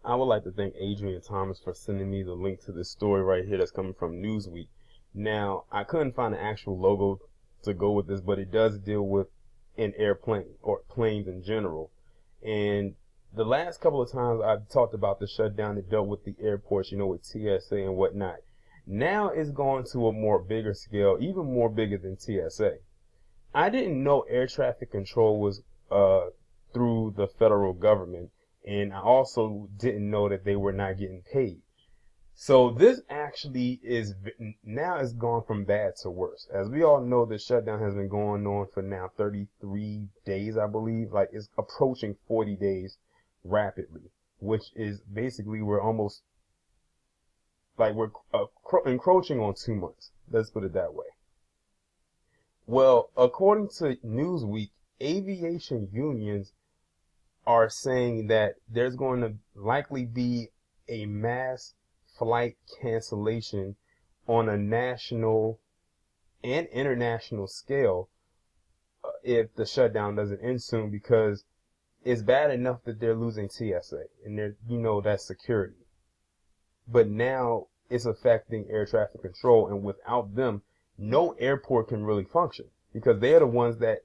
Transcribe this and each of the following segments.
I would like to thank Adrian Thomas for sending me the link to this story right here that's coming from Newsweek. Now, I couldn't find an actual logo to go with this, but it does deal with an airplane or planes in general. And the last couple of times I've talked about the shutdown, it dealt with the airports, with TSA and whatnot. Now it's going to a more bigger scale, even more bigger than TSA. I didn't know air traffic control was through the federal government, and I also didn't know that they were not getting paid. So this actually is now it's gone from bad to worse. As we all know, the shutdown has been going on for now 33 days, I believe. Like it's approaching 40 days rapidly, which is basically we're almost like we're encroaching on 2 months. Let's put it that way. Well, according to Newsweek, aviation unions are saying that there's going to likely be a mass flight cancellation on a national and international scale if the shutdown doesn't end soon, because it's bad enough that they're losing TSA and that's security. But now it's affecting air traffic control, and without them, no airport can really function because they're the ones that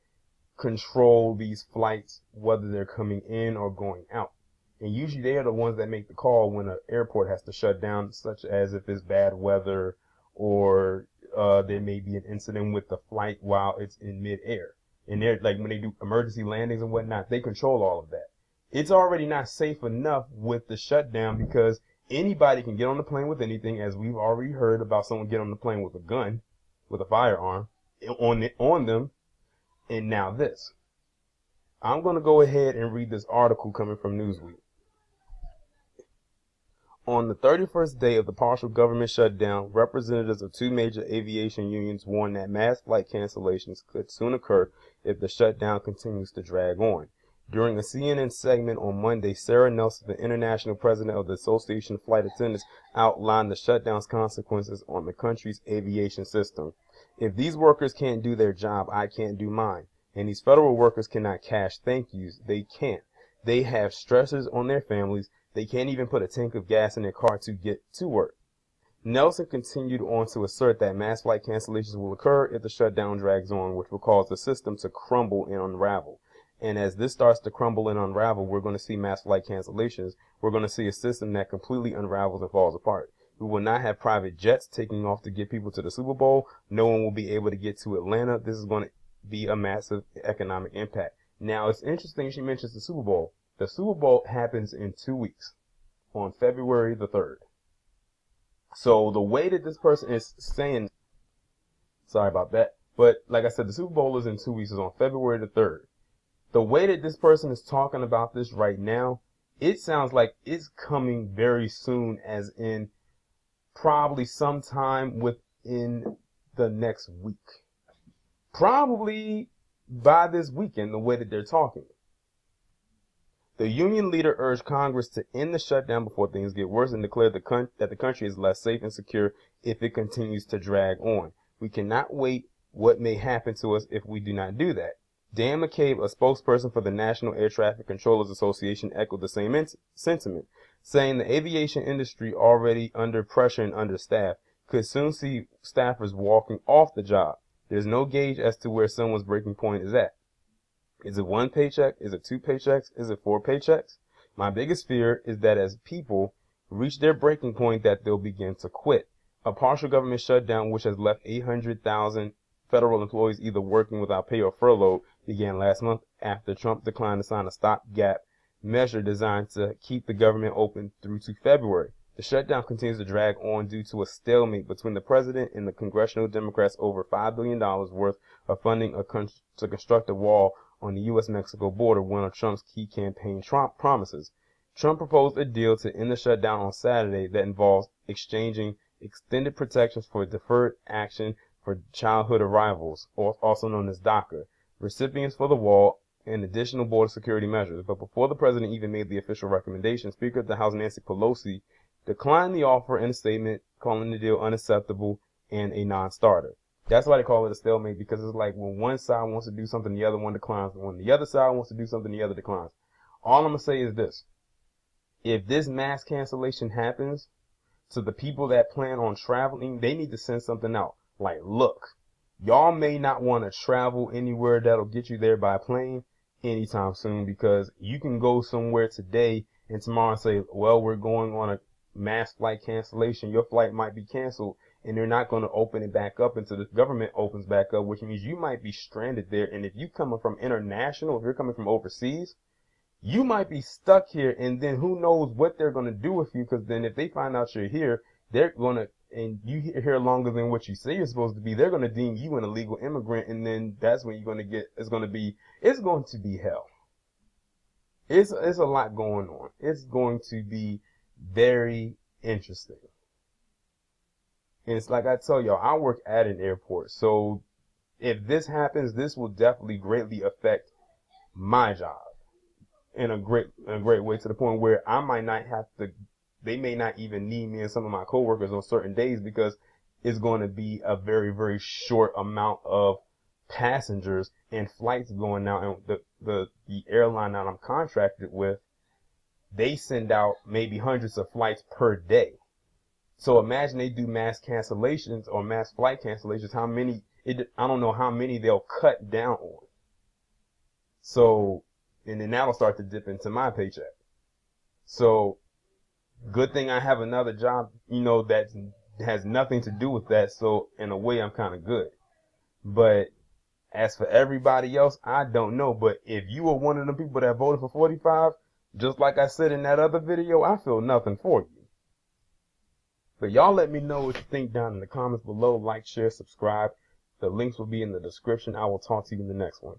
control these flights, whether they're coming in or going out. And usually they are the ones that make the call when an airport has to shut down, such as if it's bad weather or there may be an incident with the flight while it's in midair. And they're like when they do emergency landings and whatnot, they control all of that. It's already not safe enough with the shutdown because anybody can get on the plane with anything, as we've already heard about someone get on the plane with a gun, with a firearm on them. And now this. I'm going to go ahead and read this article coming from Newsweek. On the 31st day of the partial government shutdown, representatives of two major aviation unions warned that mass flight cancellations could soon occur if the shutdown continues to drag on. During a CNN segment on Monday, Sarah Nelson, the international president of the Association of Flight Attendants, outlined the shutdown's consequences on the country's aviation system. If these workers can't do their job, I can't do mine. And these federal workers cannot cash thank yous. They can't. They have stressors on their families. They can't even put a tank of gas in their car to get to work. Nelson continued on to assert that mass flight cancellations will occur if the shutdown drags on, which will cause the system to crumble and unravel. And as this starts to crumble and unravel, we're going to see mass flight cancellations. We're going to see a system that completely unravels and falls apart. We will not have private jets taking off to get people to the Super Bowl. No one will be able to get to Atlanta. This is going to be a massive economic impact. Now, it's interesting she mentions the Super Bowl. The Super Bowl happens in 2 weeks, on February the 3rd. So the way that this person is saying, sorry about that, but like I said, the Super Bowl is in 2 weeks, is on February the 3rd. The way that this person is talking about this right now, it sounds like it's coming very soon, as in probably sometime within the next week. Probably by this weekend, the way that they're talking. The union leader urged Congress to end the shutdown before things get worse and declared that the country is less safe and secure if it continues to drag on. We cannot wait what may happen to us if we do not do that. Dan McCabe, a spokesperson for the National Air Traffic Controllers Association, echoed the same sentiment, saying the aviation industry, already under pressure and understaffed, could soon see staffers walking off the job. There's no gauge as to where someone's breaking point is at. Is it one paycheck? Is it two paychecks? Is it four paychecks? My biggest fear is that as people reach their breaking point, that they'll begin to quit. A partial government shutdown, which has left 800,000 federal employees either working without pay or furloughed, began last month after Trump declined to sign a stopgap measure designed to keep the government open through to February. The shutdown continues to drag on due to a stalemate between the president and the congressional Democrats over $5 billion worth of funding to construct a wall on the U.S.-Mexico border, one of Trump's key campaign promises. Trump proposed a deal to end the shutdown on Saturday that involves exchanging extended protections for deferred action for childhood arrivals, also known as DACA, recipients for the wall, and additional border security measures. But before the president even made the official recommendation, Speaker of the House Nancy Pelosi declined the offer in a statement, calling the deal unacceptable and a non-starter. That's why they call it a stalemate, because it's like when one side wants to do something, the other one declines. When the other side wants to do something, the other declines. All I'm going to say is this. if this mass cancellation happens, to the people that plan on traveling, they need to send something out. Like, look, y'all may not want to travel anywhere that'll get you there by plane anytime soon, because you can go somewhere today and tomorrow say, well, we're going on a mass flight cancellation. Your flight might be canceled, and they're not going to open it back up until the government opens back up, which means you might be stranded there. And if you coming from international, if you're coming from overseas, you might be stuck here, and then who knows what they're going to do with you, because then if they find out you're here, they're going to, and you here longer than what you say you're supposed to be, they're going to deem you an illegal immigrant, and then that's when you're going to get, it's going to be hell. It's a lot going on. It's going to be very interesting. And it's like I tell y'all, I work at an airport, so if this happens, this will definitely greatly affect my job in a great way, to the point where I might not have to, they may not even need me and some of my coworkers on certain days, because it's going to be a very, very short amount of passengers and flights going out. And the airline that I'm contracted with, they send out maybe hundreds of flights per day. So imagine they do mass cancellations or mass flight cancellations, how many, I don't know how many they'll cut down on. So, and then that'll start to dip into my paycheck. So, good thing I have another job, you know, that has nothing to do with that. So, in a way, I'm kind of good. But as for everybody else, I don't know. But if you were one of the people that voted for 45, just like I said in that other video, I feel nothing for you. But y'all let me know what you think down in the comments below. Like, share, subscribe. The links will be in the description. I will talk to you in the next one.